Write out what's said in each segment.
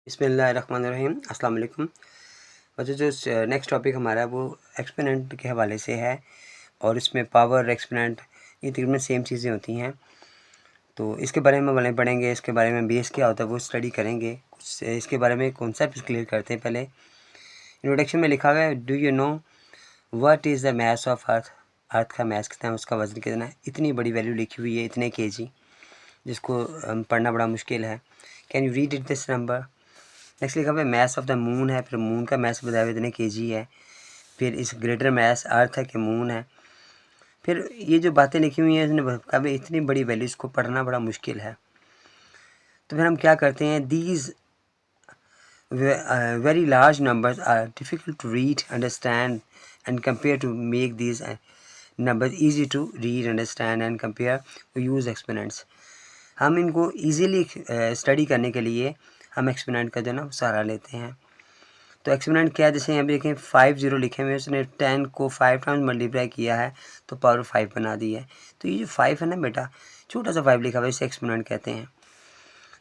बिस्मिल्लाहिर्रहमानिर्रहीम अस्सलाम वालेकुम। वैसे जो नेक्स्ट टॉपिक हमारा है वो एक्सपोनेंट के हवाले से है और इसमें पावर एक्सपोनेंट ये तकरीबन सेम चीज़ें होती हैं, तो इसके बारे में वाले पढ़ेंगे। इसके बारे में बेस क्या होता है वो स्टडी करेंगे। कुछ इसके बारे में कॉन्सेप्ट क्लियर करते हैं। पहले इंट्रोडक्शन में लिखा हुआ है, do you know what is the mass of Earth. Earth का मास कितना है, उसका वज़न कितना है। इतनी बड़ी वैल्यू लिखी हुई है, इतने केजी, जिसको पढ़ना बड़ा मुश्किल है। Can you read it this number. Next लिखा हुआ है मैस ऑफ द मून है, फिर मून का मैस बताया हुआ इतने केजी है। फिर इस ग्रेटर मैस अर्थ है कि मून है। फिर ये जो बातें लिखी हुई हैं इसने कहा भाई इतनी बड़ी वैल्यू, इसको पढ़ना बड़ा मुश्किल है। तो फिर हम क्या करते हैं, these very large numbers are difficult to read, understand and compare. To make these numbers easy to read, understand and compare, we use exponents. हम इनको ईजीली स्टडी करने के लिए हम एक्सपोनेंट का जो ना सहारा लेते हैं। तो एक्सपोनेंट क्या है, जैसे यहाँ पे देखें 50 लिखे हुए, उसने 10 को 5 टाइम्स मल्टीप्लाई किया है तो पावर 5 बना दी है। तो ये जो 5 है ना बेटा, छोटा सा 5 लिखा हुआ है, इसे एक्सपोनेंट कहते हैं।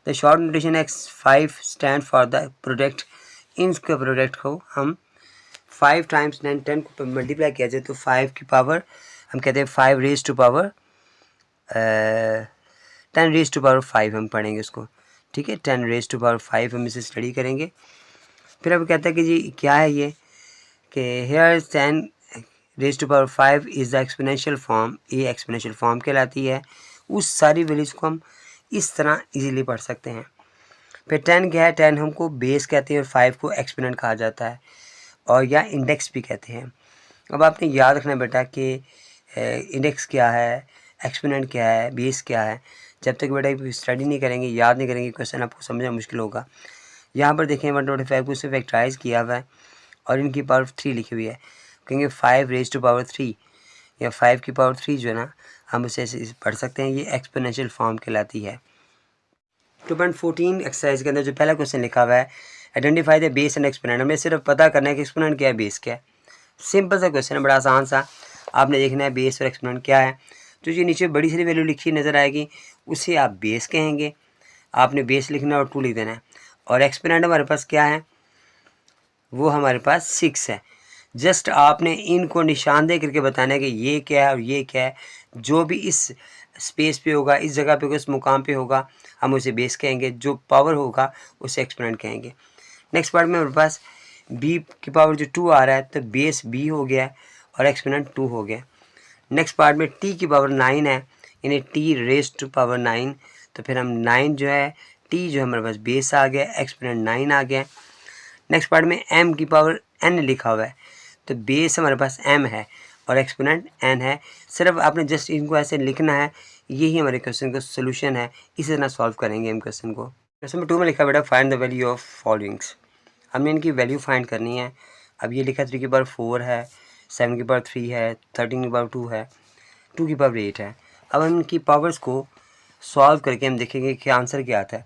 The short notation x5 stand for the product. इनके प्रोडक्ट को हम 5 टाइम्स 10 को मल्टीप्लाई किया जाए तो 5 की पावर हम कहते हैं 5 raise to power 10 raise to power 5 हम पढ़ेंगे उसको, ठीक है। 10 रेज टू पावर 5 हम इसे स्टडी करेंगे। फिर अब कहता है कि जी क्या है ये, कि here 10 raise to power 5 is the exponential form. ये एक्सपोनेंशियल फॉर्म कहलाती है। उस सारी वैल्यूज़ को हम इस तरह इजीली पढ़ सकते हैं। फिर 10 क्या है, 10 हमको बेस कहते हैं और 5 को एक्सपोनेंट कहा जाता है और या इंडेक्स भी कहते हैं। अब आपने याद रखना बेटा कि इंडेक्स क्या है, एक्सपोनेंट क्या है, बेस क्या है। जब तक बेटा स्टडी नहीं करेंगे, याद नहीं करेंगे, क्वेश्चन आपको समझना मुश्किल होगा। यहाँ पर देखें 125 को सिर्फ फैक्टराइज किया हुआ है और इनकी पावर 3 लिखी हुई है। कहेंगे 5 रेज टू पावर 3 या 5 की पावर 3 जो है ना, हम उसे ऐसे पढ़ सकते हैं। ये एक्सपोनेंशियल फॉर्म कहलाती है। 2.14 एक्सरसाइज के अंदर जो पहला क्वेश्चन लिखा हुआ है, identify the base and exponent. हमें सिर्फ पता करना है कि एक्सपोनेंट क्या है, बेस क्या है। सिंपल सा क्वेश्चन है, बड़ा आसान सा। आपने देखना है बेस और एक्सपोनेंट क्या है। तो जो नीचे बड़ी सारी वैल्यू लिखी नज़र आएगी उसे आप बेस कहेंगे। आपने बेस लिखना और 2 लिख देना है। और एक्सपोनेंट हमारे पास क्या है, वो हमारे पास 6 है। जस्ट आपने इनको निशानदेह करके बताना है कि ये क्या है और ये क्या है। जो भी इस स्पेस पे होगा, इस जगह पे होगा, इस मुकाम पे होगा, हम उसे बेस कहेंगे। जो पावर होगा उसे एक्सपोनेंट कहेंगे। नेक्स्ट पार्ट में हमारे पास b की पावर जो 2 आ रहा है तो बेस b हो गया और एक्सपोनेंट 2 हो गया। नेक्स्ट पार्ट में t की पावर 9 है, यानी t रेज टू पावर 9। तो फिर हम 9 जो है, t जो हमारे पास बेस आ गया, एक्सपोनेंट 9 आ गया। नेक्स्ट पार्ट में m की पावर n लिखा हुआ है, तो बेस हमारे पास m है और एक्सपोनेंट n है। सिर्फ आपने जस्ट इनको ऐसे लिखना है, यही हमारे क्वेश्चन का सोल्यूशन है। इसी तरह सॉल्व करेंगे हम क्वेश्चन को। क्वेश्चन नंबर 2 में लिखा बेटा find the value of followings. हमने इनकी वैल्यू फाइंड करनी है। अब ये लिखा 3 की पावर 4 है, 7 की पावर 3 है, 13 की पावर 2 है, 2 की पावर 8 है। अब हम इनकी पावर्स को सॉल्व करके हम देखेंगे कि आंसर क्या आता है।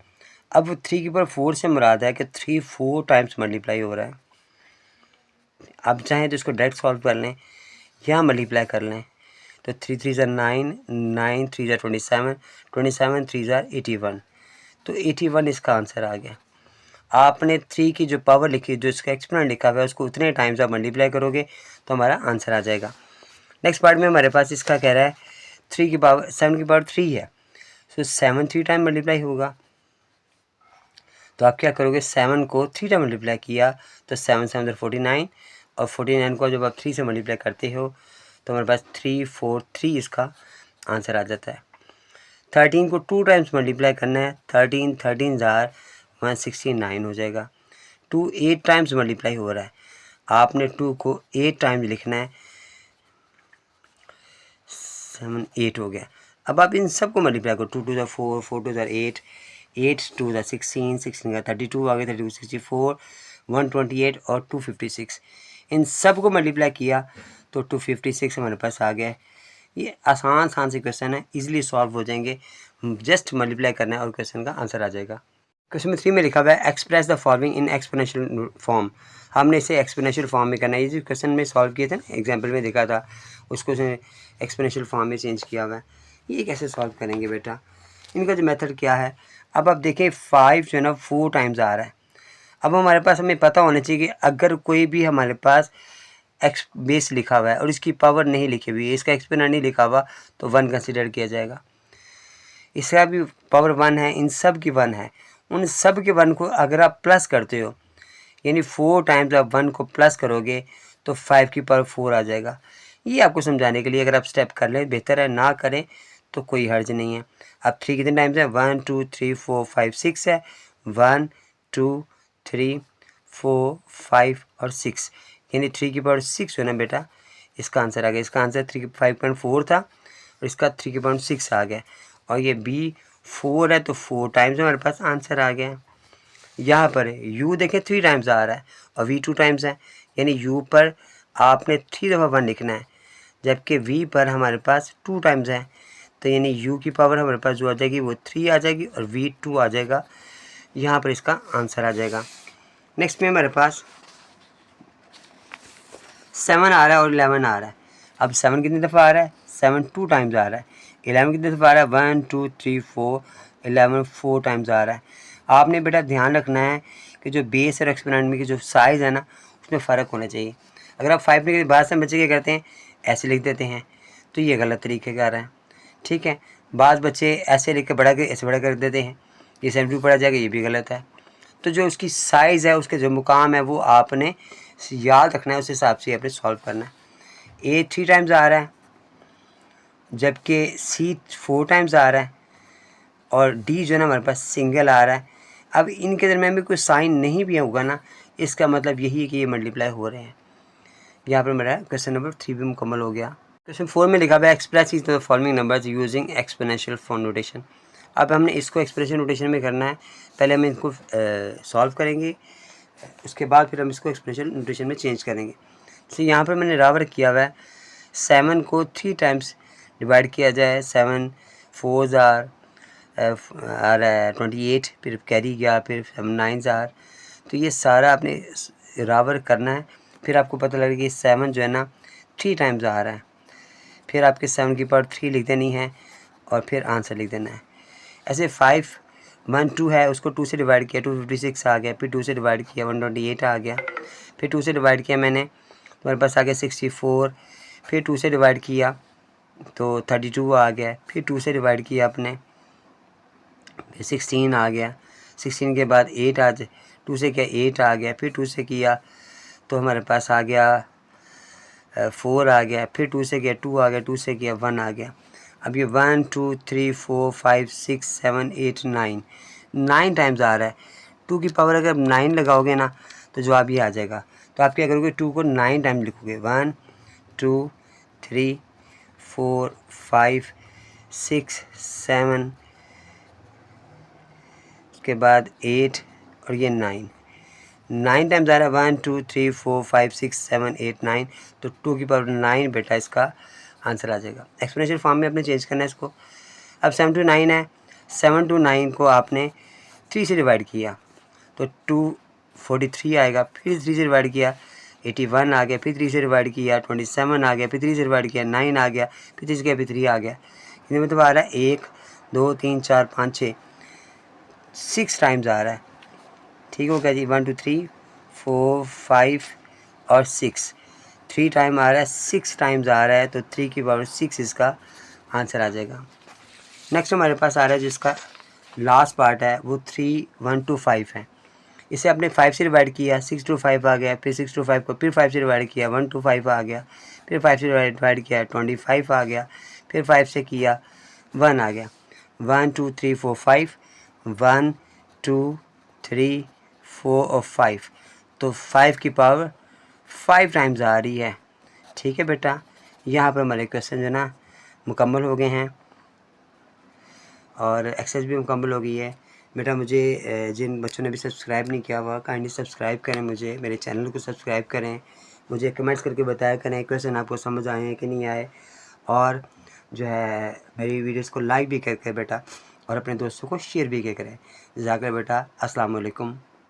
अब 3 की पावर 4 से मुराद है कि 3 4 टाइम्स मल्टीप्लाई हो रहा है। आप चाहें तो इसको डायरेक्ट सॉल्व कर लें या मल्टीप्लाई कर लें। तो 3 3 ज़ा 9, 9 3 ज़ा 27, 27 3 ज़ा 81। तो 81 इसका आंसर आ गया। आपने 3 की जो पावर लिखी, जो इसका एक्सपोनेंट लिखा हुआ है, उसको उतने टाइम्स आप मल्टीप्लाई करोगे तो हमारा आंसर आ जाएगा। नेक्स्ट पार्ट में हमारे पास इसका कह रहा है 3 की पावर 7 की पावर 3 है, तो 7 3 टाइम मल्टीप्लाई होगा। तो आप क्या करोगे, 7 को 3 टाइम मल्टीप्लाई किया तो 7 7 49 और 49 को जब आप 3 से मल्टीप्लाई करते हो तो हमारे पास 3 4 3 इसका आंसर आ जाता है। 13 को 2 टाइम्स मल्टीप्लाई करना है, 13 13 ज़ार 169 हो जाएगा। 2 8 टाइम्स मल्टीप्लाई हो रहा है, आपने 2 को 8 टाइम्स लिखना है, 7 8 हो गया। अब आप इन सब को मल्टीप्लाई करो, 2 2 ज़ा 4, 4 2 ज़ा 8, 8 2 ज़ा 16, 16 का 32 आ गया, 32 64, 128 और 256। इन सब को मल्टीप्लाई किया तो 256 हमारे पास आ गया है। ये आसान से क्वेश्चन है, इजीली सॉल्व हो जाएंगे। जस्ट मल्टीप्लाई करना है और क्वेश्चन का आंसर आ जाएगा। क्वेश्चन नंबर 3 में लिखा हुआ है express the following in exponential form. हमने इसे एक्सपोनेंशियल फॉर्म में करना है। ये जो क्वेश्चन में सॉल्व किए थे ना, एग्जाम्पल में देखा था, उसको एक्सपोनेंशियल फॉर्म में चेंज किया हुआ है। ये कैसे सॉल्व करेंगे बेटा, इनका जो मेथड क्या है। अब आप देखें 5 जो है ना 4 टाइम्स आ रहा है, अब हमारे पास हमें पता होना चाहिए कि अगर कोई भी हमारे पास एक्स बेस लिखा हुआ है और इसकी पावर नहीं लिखी हुई है, इसका एक्सपोनेंट नहीं लिखा हुआ, तो 1 कंसिडर किया जाएगा। इसका भी पावर 1 है, इन सब की 1 है। उन सब के 1 को अगर आप प्लस करते हो, यानी 4 टाइम्स आप 1 को प्लस करोगे तो 5 की पावर 4 आ जाएगा। ये आपको समझाने के लिए अगर आप स्टेप कर लें बेहतर है, ना करें तो कोई हर्ज नहीं है। अब 3 कितने टाइम्स है? 1 2 3 4 5 6 है। 1 2 3 4 5 और 6, यानी 3 की पावर 6 है ना बेटा, इसका आंसर आ गया। इसका आंसर 5.4 था और इसका 3.6 आ गया। और ये बी 4 है तो 4 टाइम्स हमारे पास आंसर आ गया। यहाँ पर u देखें 3 टाइम्स आ रहा है और v 2 टाइम्स है, यानी u पर आपने 3 दफ़ा 1 लिखना है, जबकि v पर हमारे पास 2 टाइम्स है, तो यानी u की पावर हमारे पास जो आ जाएगी वो 3 आ जाएगी और v 2 आ जाएगा। यहाँ पर इसका आंसर आ जाएगा। नेक्स्ट में हमारे पास 7 आ रहा है और 11 आ रहा है। अब 7 कितनी दफ़ा आ रहा है? 7 2 टाइम्स आ रहा है। 11 कितनी दफ़ा आ रहा है? 1 2 3 4 11 4 टाइम्स आ रहा है। आपने बेटा ध्यान रखना है कि जो बेस और एक्सपोनेंट में की जो साइज़ है ना, उसमें फ़र्क होना चाहिए। अगर आप 5 लिखने के बाद से बच्चे क्या करते हैं, ऐसे लिख देते हैं, तो ये गलत तरीके का है। ठीक है, बाद बच्चे ऐसे लिख के बड़ा के ऐसे बड़ा कर देते हैं, ये 72 पढ़ा जाएगा, ये भी गलत है। तो जो उसकी साइज़ है, उसके जो मुकाम है, वो आपने याद रखना है, उस हिसाब से आपने सॉल्व करना है। ए 3 टाइम्स आ रहा है, जबकि सी 4 टाइम्स आ रहा है और डी जो है ना हमारे पास सिंगल आ रहा है। अब इनके दरमियान में कोई साइन नहीं भी होगा ना, इसका मतलब यही है कि ये मल्टीप्लाई हो रहे हैं। यहाँ पर मेरा क्वेश्चन नंबर 3 भी मुकम्मल हो गया। क्वेश्चन 4 में लिखा हुआ है express each the following numbers using exponential form notation. अब हमने इसको एक्सप्रेशन नोटेशन में करना है। पहले हम इसको सॉल्व करेंगे, उसके बाद फिर हम इसको एक्सप्रेशन नोटेशन में चेंज करेंगे। तो यहाँ पर मैंने बराबर किया हुआ है 7 को 3 टाइम्स डिवाइड किया जाए। 7 4 आ रहा है 28, फिर कैरी गया, फिर 9 तो ये सारा आपने बराबर करना है। फिर आपको पता लगेगा कि 7 जो है ना 3 टाइम्स आ रहा है। फिर आपके 7 की पावर 3 लिख देनी है और फिर आंसर लिख देना है। ऐसे 5 1 2 है, उसको 2 से डिवाइड किया 256 आ गया, फिर 2 से डिवाइड किया 128 आ गया, फिर 2 से डिवाइड किया मैंने, मेरे पास आ गया 64, फिर 2 से डिवाइड किया तो 32 आ गया, फिर 2 से डिवाइड किया अपने 16 आ गया, 16 के बाद 8 आ जाए, 2 से किया 8 आ गया, फिर 2 से किया तो हमारे पास आ गया 4 आ गया, फिर 2 से किया 2 आ गया, 2 से किया 1 आ गया। अब ये 1 2 3 4 5 6 7 8 9 टाइम्स आ रहा है। 2 की पावर अगर 9 लगाओगे ना तो जवाब ये आ जाएगा। तो आप क्या करोगे, 2 को 9 टाइम लिखोगे, 1 2 3 4 5 6 7, उसके बाद 8 और ये 9 टाइम्स आ रहा है। 1 2 3 4 5 6 7 8 9, तो 2 की पावर 9 बेटा इसका आंसर आ जाएगा। एक्सपोनेंशियल फॉर्म में आपने चेंज करना है इसको। अब 7 to 9 है, 7 to 9 को आपने 3 से डिवाइड किया तो 243 आएगा, फिर 3 से डिवाइड किया 81 आ गया, फिर 3 से डिवाइड किया 27 आ गया, फिर 3 से डिवाइड किया 9 आ गया, फिर 3 से किया फिर 3 आ गया। इसमें मतलब आ रहा है 1 2 3 4 5 6 टाइम्स आ रहा है। ठीक हो गया जी। 1 2 3 4 5 और 6 3 टाइम आ रहा है, 6 टाइम्स आ रहा है, तो 3 की पावर 6 इसका आंसर आ जाएगा। नेक्स्ट हमारे पास आ रहा है जिसका लास्ट पार्ट है वो 3 1 2 5 है। इसे आपने 5 से डिवाइड किया 6 to 5 आ गया, फिर 6 to 5 को फिर 5 से डिवाइड किया 1 to 5 आ गया, फिर 5 से डिवाइड किया 25 आ गया, फिर 5 से किया 1 आ गया। 1 2 3 4 5 1 2 3 4 और 5, तो 5 की पावर 5 टाइम्स आ रही है। ठीक है बेटा, यहाँ पर हमारे क्वेश्चन जो ना मुकम्मल हो गए हैं और एक्सरसाइज भी मुकम्मल हो गई है। बेटा मुझे जिन बच्चों ने भी सब्सक्राइब नहीं किया हुआ काइंडली सब्सक्राइब करें, मुझे मेरे चैनल को सब्सक्राइब करें, मुझे कमेंट्स करके बताया करें क्वेश्चन आपको समझ आए हैं कि नहीं आए, और जो है मेरी वीडियोस को लाइक भी करके बेटा और अपने दोस्तों को शेयर भी करें। जज़ाकल्लाह बेटा, अस्सलाम वालेकुम।